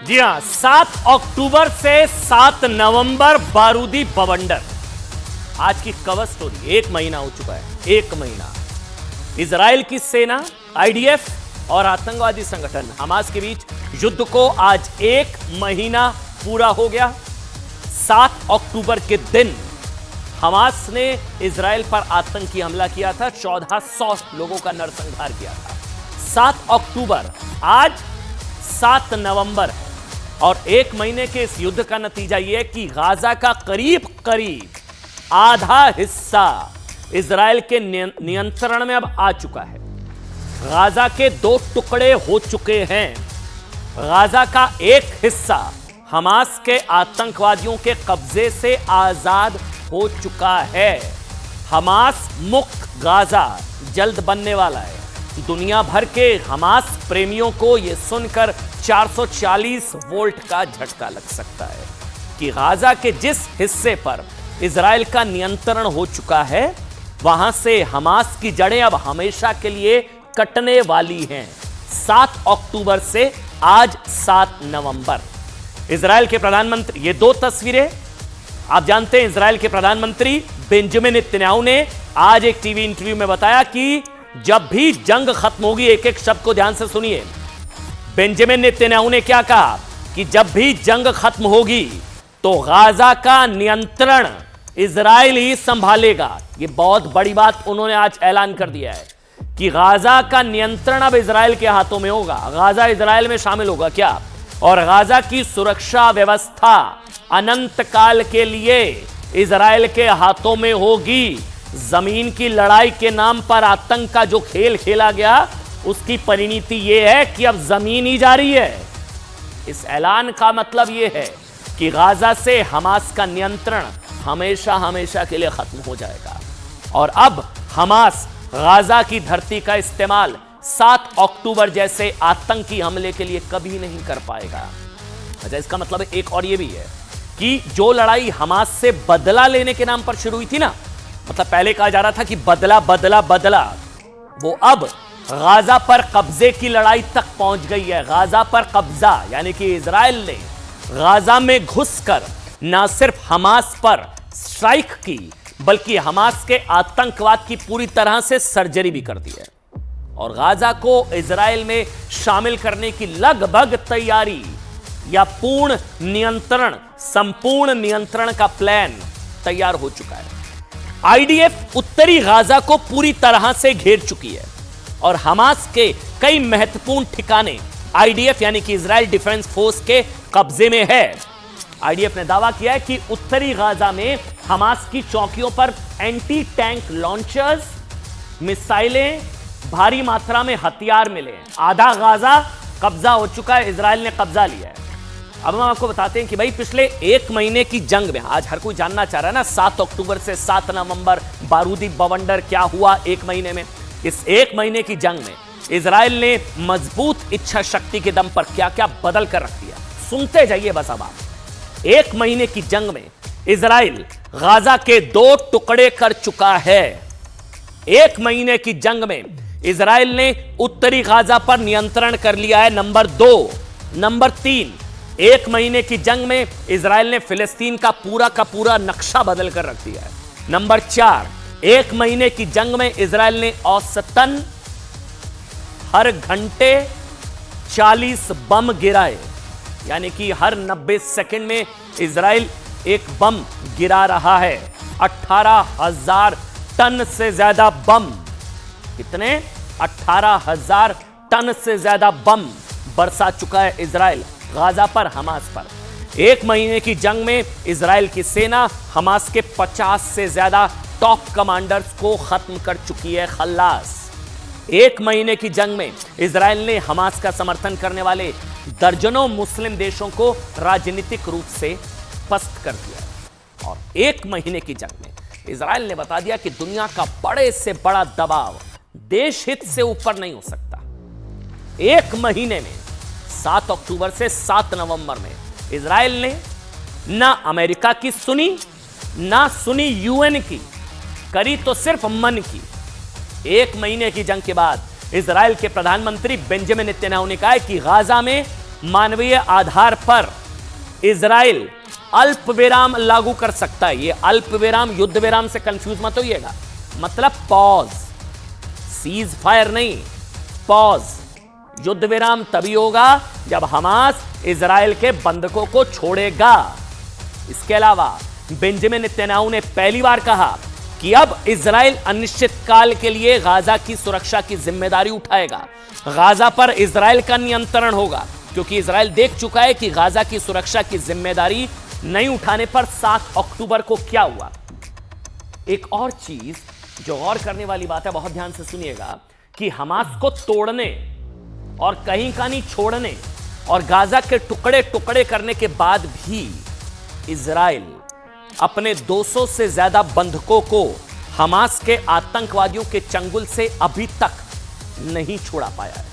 जी हां, 7 अक्टूबर से 7 नवंबर बारूदी बवंडर। आज की कवर स्टोरी। 1 महीना हो चुका है। 1 महीना इजराइल की सेना, आईडीएफ और आतंकवादी संगठन हमास के बीच युद्ध को आज 1 महीना पूरा हो गया। 7 अक्टूबर के दिन हमास ने इजराइल पर आतंकी हमला किया था। 1400 लोगों का नरसंहार किया था। 7 अक्टूबर, आज 7 नवंबर है और 1 महीने के इस युद्ध का नतीजा यह है कि गाजा का करीब करीब आधा हिस्सा इजराइल के नियंत्रण में अब आ चुका है। गाजा के 2 टुकड़े हो चुके हैं। गाजा का एक हिस्सा हमास के आतंकवादियों के कब्जे से आजाद हो चुका है। हमास मुक्त गाजा जल्द बनने वाला है। दुनिया भर के हमास प्रेमियों को यह सुनकर 440 वोल्ट का झटका लग सकता है कि गाजा के जिस हिस्से पर इजराइल का नियंत्रण हो चुका है, वहां से हमास की जड़ें अब हमेशा के लिए कटने वाली हैं। 7 अक्टूबर से आज 7 नवंबर। इजराइल के प्रधानमंत्री, ये 2 तस्वीरें आप जानते हैं। इजराइल के प्रधानमंत्री बेंजामिन नेतन्याहू ने आज एक टीवी इंटरव्यू में बताया कि जब भी जंग खत्म होगी, एक एक शब्द को ध्यान से सुनिए। बेंजामिन नेतन्याहू ने क्या कहा कि जब भी जंग खत्म होगी तो गाजा का नियंत्रण इजराइल ही संभालेगा। यह बहुत बड़ी बात उन्होंने आज ऐलान कर दिया है कि गाजा का नियंत्रण अब इजराइल के हाथों में होगा। गाजा इजराइल में शामिल होगा क्या? और गाजा की सुरक्षा व्यवस्था अनंत काल के लिए इजराइल के हाथों में होगी। जमीन की लड़ाई के नाम पर आतंक का जो खेल खेला गया, उसकी परिणति यह है कि अब जमीन ही जा रही है। इस ऐलान का मतलब यह है कि गाजा से हमास का नियंत्रण हमेशा हमेशा के लिए खत्म हो जाएगा और अब हमास गाजा की धरती का इस्तेमाल 7 अक्टूबर जैसे आतंकी हमले के लिए कभी नहीं कर पाएगा। अच्छा, इसका मतलब एक और यह भी है कि जो लड़ाई हमास से बदला लेने के नाम पर शुरू हुई थी ना, मतलब पहले कहा जा रहा था कि बदला बदला बदला, वो अब गाजा पर कब्जे की लड़ाई तक पहुंच गई है। गाजा पर कब्जा यानी कि इजराइल ने गाजा में घुसकर न सिर्फ हमास पर स्ट्राइक की, बल्कि हमास के आतंकवाद की पूरी तरह से सर्जरी भी कर दी है और गाजा को इजराइल में शामिल करने की लगभग तैयारी या पूर्ण नियंत्रण, संपूर्ण नियंत्रण का प्लान तैयार हो चुका है। आईडीएफ उत्तरी गाजा को पूरी तरह से घेर चुकी है और हमास के कई महत्वपूर्ण ठिकाने आईडीएफ यानी कि इजराइल डिफेंस फोर्स के कब्जे में है। आईडीएफ ने दावा किया है कि उत्तरी गाजा में हमास की चौकियों पर एंटी टैंक लॉन्चर्स, मिसाइलें, भारी मात्रा में हथियार मिले हैं। आधा गाजा कब्जा हो चुका है, इजराइल ने कब्जा लिया है। अब हम आपको बताते हैं कि भाई पिछले 1 महीने की जंग में, आज हर कोई जानना चाह रहा है ना, 7 अक्टूबर से 7 नवंबर बारूदी बवंडर क्या हुआ 1 महीने में। इस 1 महीने की जंग में इजराइल ने मजबूत इच्छा शक्ति के दम पर क्या क्या बदल कर रख दिया, सुनते जाइए बस। अब आप 1 महीने की जंग में इजराइल गाजा के 2 टुकड़े कर चुका है। 1 महीने की जंग में इजराइल ने उत्तरी गाजा पर नियंत्रण कर लिया है, नंबर 2। नंबर 3, 1 महीने की जंग में इजराइल ने फिलिस्तीन का पूरा नक्शा बदल कर रख दिया है। नंबर 4, 1 महीने की जंग में इजराइल ने औसतन हर घंटे 40 बम गिराए, यानी कि हर 90 सेकंड में इजराइल एक बम गिरा रहा है। 18,000 टन से ज्यादा बम, कितने? 18,000 टन से ज्यादा बम बरसा चुका है इजराइल गाजा पर, हमास पर। 1 महीने की जंग में इजराइल की सेना हमास के 50 से ज्यादा टॉप कमांडर्स को खत्म कर चुकी है, खल्लास। 1 महीने की जंग में इजराइल ने हमास का समर्थन करने वाले दर्जनों मुस्लिम देशों को राजनीतिक रूप से पस्त कर दिया और 1 महीने की जंग में इजराइल ने बता दिया कि दुनिया का बड़े से बड़ा दबाव देश हित से ऊपर नहीं हो सकता। 1 महीने में 7 अक्टूबर से 7 नवंबर में इजराइल ने ना अमेरिका की सुनी, ना सुनी यूएन की, करी तो सिर्फ मन की। 1 महीने की जंग के बाद इजराइल के प्रधानमंत्री बेंजामिन नेतन्याहू ने कहा है कि गाजा में मानवीय आधार पर इजराइल अल्प विराम लागू कर सकता है। यह अल्प विराम युद्ध विराम से कंफ्यूज मत होइएगा, मतलब पॉज, सीज फायर नहीं, पॉज। युद्ध विराम तभी होगा जब हमास इजराइल के बंधकों को छोड़ेगा। इसके अलावा बेंजामिन नेतन्याहू ने पहली बार कहा कि अब इजराइल अनिश्चित काल के लिए गाजा की सुरक्षा की जिम्मेदारी उठाएगा। गाजा पर इजराइल का नियंत्रण होगा, क्योंकि इजराइल देख चुका है कि गाजा की सुरक्षा की जिम्मेदारी नहीं उठाने पर 7 अक्टूबर को क्या हुआ। एक और चीज जो गौर करने वाली बात है, बहुत ध्यान से सुनिएगा, कि हमास को तोड़ने और कहीं का नहीं छोड़ने और गाजा के टुकड़े टुकड़े करने के बाद भी इजराइल अपने 200 से ज्यादा बंधकों को हमास के आतंकवादियों के चंगुल से अभी तक नहीं छुड़ा पाया है।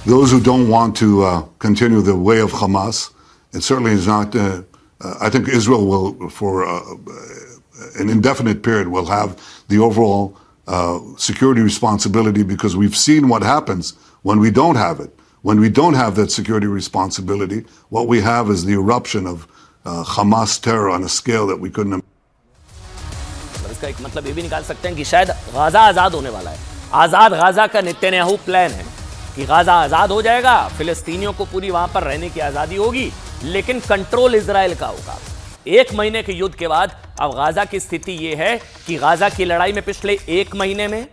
Those who don't want to continue the way of Hamas, it certainly is not. I think Israel will, for an indefinite period, will have the overall security responsibility, because we've seen what happens when we don't have it. When we don't have that security responsibility, what we have is the eruption of Hamas terror on a scale that we couldn't. इसका एक मतलब ये भी निकाल सकते हैं कि शायद गाजा आजाद होने वाला है। आजाद गाजा का नेतन्याहू प्लान है कि गाजा आजाद हो जाएगा, फिलिस्तीनियों को पूरी वहां पर रहने की आजादी होगी, लेकिन कंट्रोल इजराइल का होगा। 1 महीने के युद्ध के बाद अब गाजा की स्थिति यह है कि गाजा की लड़ाई में पिछले 1 महीने में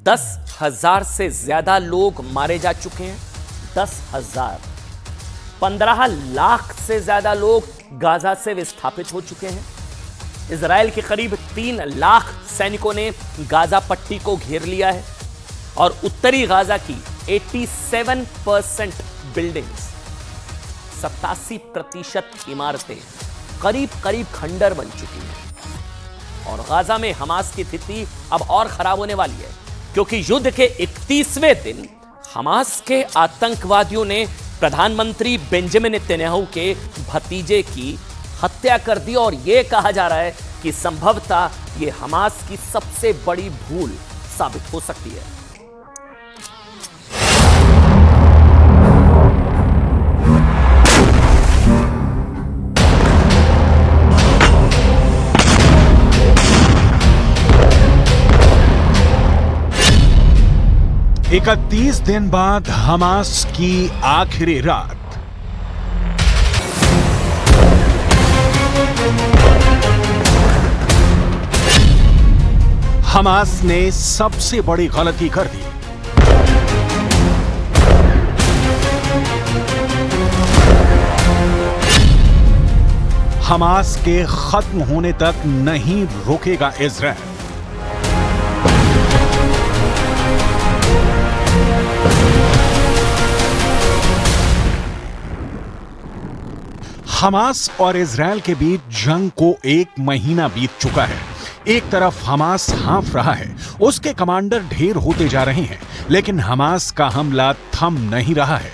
10,000 से ज्यादा लोग मारे जा चुके हैं। 10,000, 15 लाख से ज्यादा लोग गाजा से विस्थापित हो चुके हैं। इजराइल के करीब 3 लाख सैनिकों ने गाजा पट्टी को घेर लिया है और उत्तरी गाजा की 87% बिल्डिंग्स, 87% इमारतें करीब करीब खंडर बन चुकी हैं। और गाजा में हमास की स्थिति अब और खराब होने वाली है, क्योंकि युद्ध के 31वें दिन हमास के आतंकवादियों ने प्रधानमंत्री बेंजामिन नेतन्याहू के भतीजे की हत्या कर दी और यह कहा जा रहा है कि संभवतः यह हमास की सबसे बड़ी भूल साबित हो सकती है। इकतीस दिन बाद हमास की आखिरी रात। हमास ने सबसे बड़ी गलती कर दी। हमास के खत्म होने तक नहीं रुकेगा इजराइल। हमास और इजराइल के बीच जंग को 1 महीना बीत चुका है। एक तरफ हमास हाँफ रहा है, उसके कमांडर ढेर होते जा रहे हैं, लेकिन हमास का हमला थम नहीं रहा है।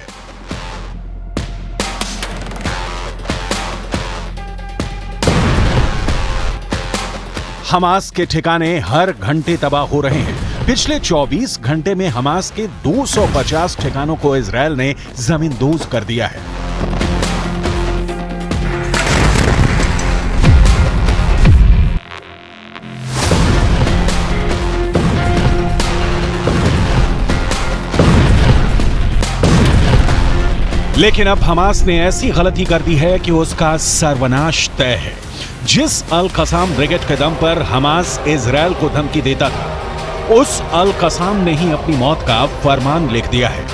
हमास के ठिकाने हर घंटे तबाह हो रहे हैं। पिछले 24 घंटे में हमास के 250 ठिकानों को इजराइल ने जमींदोज कर दिया है। लेकिन अब हमास ने ऐसी गलती कर दी है कि उसका सर्वनाश तय है। जिस अल कसाम ब्रिगेड के दम पर हमास इजराइल को धमकी देता था, उस अल कसाम ने ही अपनी मौत का फरमान लिख दिया है।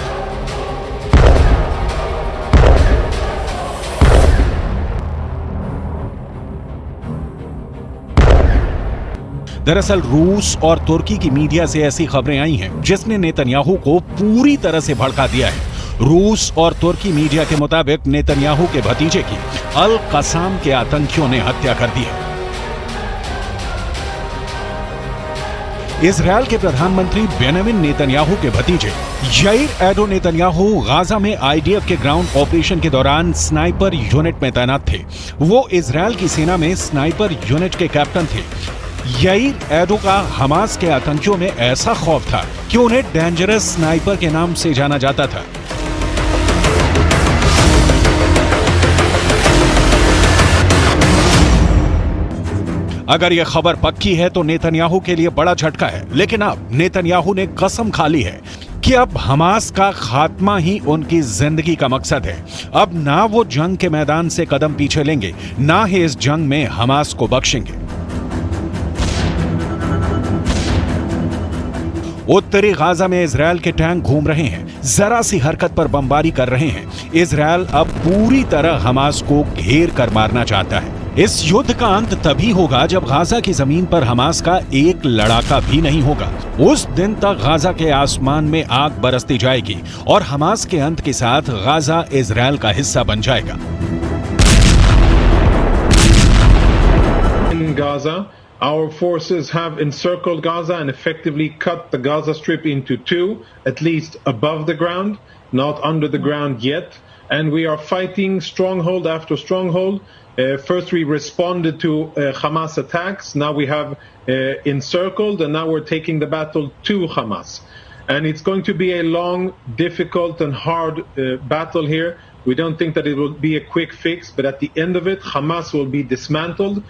दरअसल रूस और तुर्की की मीडिया से ऐसी खबरें आई हैं जिसने नेतन्याहू को पूरी तरह से भड़का दिया है। रूस और तुर्की मीडिया के मुताबिक नेतन्याहू के भतीजे की अल कसाम के आतंकियों ने हत्या कर दी है। इजराइल के प्रधानमंत्री बेंजामिन नेतन्याहू के भतीजे याइर एडो नेतन्याहू गाजा में आईडीएफ के ग्राउंड ऑपरेशन के दौरान स्नाइपर यूनिट में तैनात थे। वो इजराइल की सेना में स्नाइपर यूनिट के कैप्टन थे। याइर एडो का हमास के आतंकियों में ऐसा खौफ था कि उन्हें डेंजरस स्नाइपर के नाम से जाना जाता था। अगर यह खबर पक्की है तो नेतन्याहू के लिए बड़ा झटका है, लेकिन अब नेतन्याहू ने कसम खा ली है कि अब हमास का खात्मा ही उनकी जिंदगी का मकसद है। अब ना वो जंग के मैदान से कदम पीछे लेंगे, ना ही इस जंग में हमास को बख्शेंगे। उत्तरी गाजा में इजरायल के टैंक घूम रहे हैं, जरा सी हरकत पर बमबारी कर रहे हैं। इजरायल अब पूरी तरह हमास को घेर कर मारना चाहता है। इस युद्ध का अंत तभी होगा जब गाजा की जमीन पर हमास का एक लड़ाका भी नहीं होगा। उस दिन तक गाजा के आसमान में आग बरसती जाएगी और हमास के अंत के साथ गाजा इजरायल का हिस्सा बन जाएगा। In Gaza, our forces have encircled Gaza and effectively cut the Gaza Strip into two, at least above the ground, not under the ground yet. And we are fighting stronghold after stronghold. First we responded to Hamas attacks. Now we have encircled, and now we're taking the battle to Hamas. And it's going to be a long, difficult and hard battle here. We don't think that it will be a quick fix, but at the end of it, Hamas will be dismantled.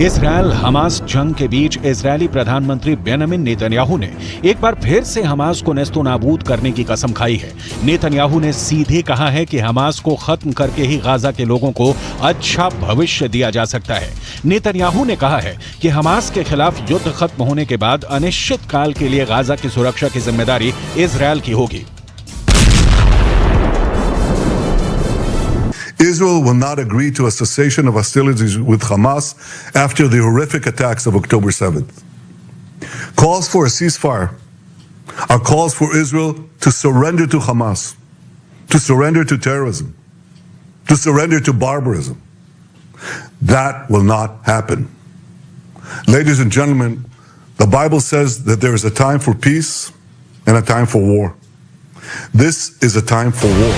Israel Hamas जंग के बीच Israeli प्रधानमंत्री Benjamin Netanyahu ने एक बार फिर से Hamas को Nesto नाबूद करने की कसम खाई है। नेतन्याहू ने सीधे कहा है कि हमास को खत्म करके ही गाजा के लोगों को अच्छा भविष्य दिया जा सकता है। नेतन्याहू ने कहा है कि हमास के खिलाफ युद्ध खत्म होने के बाद अनिश्चित काल के लिए गाजा की सुरक्षा की जिम्मेदारी इजरायल की होगी। Israel will not agree to a cessation of hostilities with Hamas after the horrific attacks of October 7th. Calls for a ceasefire are calls for Israel to surrender to Hamas, to surrender to terrorism, to surrender to barbarism. That will not happen. Ladies and gentlemen, the Bible says that there is a time for peace and a time for war. This is a time for war.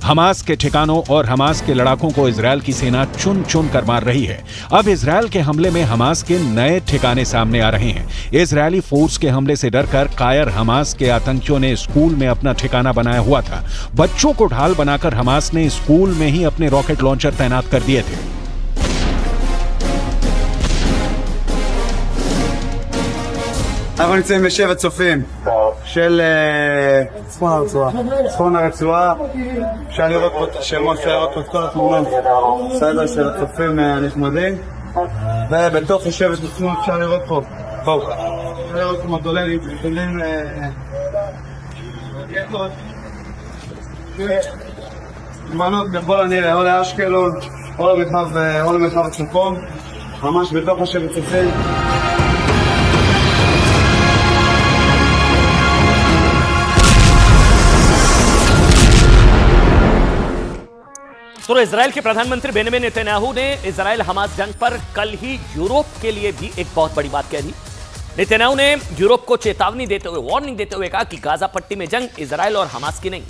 Hamas के ठिकानों और Hamas के लड़ाकों को Israel की सेना चुन चुन कर मार रही है। अब इजरायल के हमले में हमास के नए ठिकाने सामने आ रहे हैं। इजरायली फोर्स के हमले से डरकर कायर हमास के आतंकियों ने स्कूल में अपना ठिकाना बनाया हुआ था। बच्चों को ढाल बनाकर हमास ने स्कूल में ही अपने रॉकेट लॉन्चर तैनात कर दिए थे। אנחנו נמצאים בשבט צופים של צפון הרצועה. אפשר לראות פה את השמות, אפשר לראות פה את כל התמונות סדר של הצופים הנחמדים, ובתוך השבט עצמו אפשר לראות פה אפשר לראות פה מודולים רקטות מנות בכל הנראה או לאשקלון או למרחב הצפון, ממש בתוך השבט צופים. तो इजरायल के प्रधानमंत्री बेंजामिन नेतन्याहू ने इजरायल हमास जंग पर कल ही यूरोप के लिए भी एक बहुत बड़ी बात कह दी। नेतन्याहू ने यूरोप को चेतावनी देते हुए, वार्निंग देते हुए कहा कि गाजा पट्टी में जंग इजरायल और हमास की नहीं,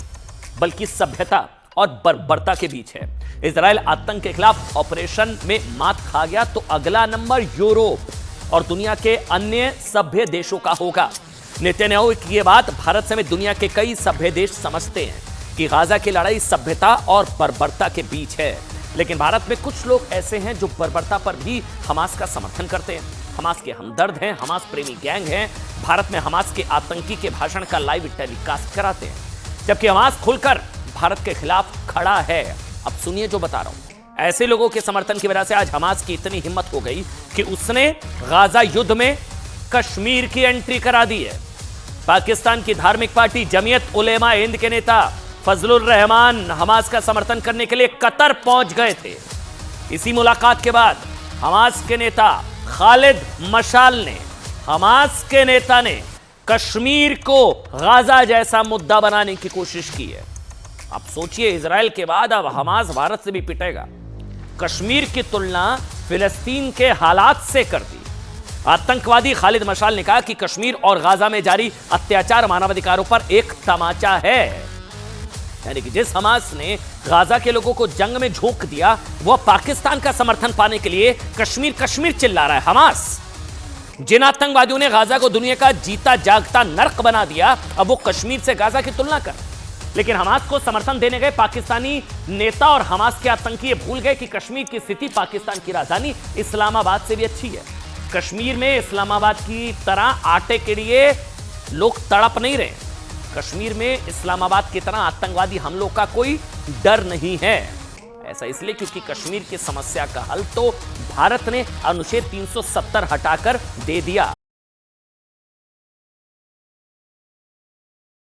बल्कि सभ्यता और बर्बरता के बीच है। इजरायल आतंक के खिलाफ ऑपरेशन में मात खा गया तो अगला नंबर यूरोप और दुनिया के अन्य सभ्य देशों का होगा। नेतन्याहू की यह बात भारत समेत दुनिया के कई सभ्य देश समझते हैं कि गाजा की लड़ाई सभ्यता और बर्बरता के बीच है, लेकिन भारत में कुछ लोग ऐसे हैं जो बर्बरता पर भी हमास का समर्थन करते हैं, हमास के हमदर्द हैं, हमास प्रेमी गैंग हैं, भारत में हमास के आतंकी के भाषण का लाइव टेलीकास्ट कराते हैं, जबकि हमास खुलकर भारत के खिलाफ खड़ा है। अब सुनिए जो बता रहा हूं। ऐसे लोगों के समर्थन की वजह से आज हमास की इतनी हिम्मत हो गई कि उसने गाजा युद्ध में कश्मीर की एंट्री करा दी है। पाकिस्तान की धार्मिक पार्टी जमीयत उलेमा हिंद के नेता फजलुर रहमान हमास का समर्थन करने के लिए कतर पहुंच गए थे। इसी मुलाकात के बाद हमास के नेता खालिद मशाल ने, हमास के नेता ने कश्मीर को गाजा जैसा मुद्दा बनाने की कोशिश की है। अब सोचिए, इजरायल के बाद अब हमास भारत से भी पिटेगा। कश्मीर की तुलना फिलिस्तीन के हालात से कर दी। आतंकवादी खालिद मशाल ने कहा कि कश्मीर और गाजा में जारी अत्याचार मानवाधिकारों पर एक तमाचा है। यानी कि जिस हमास ने गाजा के लोगों को जंग में झोंक दिया, वह पाकिस्तान का समर्थन पाने के लिए कश्मीर कश्मीर चिल्ला रहा है। हमास जिन आतंकवादियों ने गाजा को दुनिया का जीता जागता नर्क बना दिया, अब वो कश्मीर से गाजा की तुलना कर। लेकिन हमास को समर्थन देने गए पाकिस्तानी नेता और हमास के आतंकी ये भूल गए कि कश्मीर की स्थिति पाकिस्तान की राजधानी इस्लामाबाद से भी अच्छी है। कश्मीर में इस्लामाबाद की तरह आटे के लिए लोग तड़प नहीं रहे। कश्मीर में इस्लामाबाद की तरह आतंकवादी हमलों का कोई डर नहीं है। ऐसा इसलिए क्योंकि कश्मीर की समस्या का हल तो भारत ने अनुच्छेद 370 हटाकर दे दिया।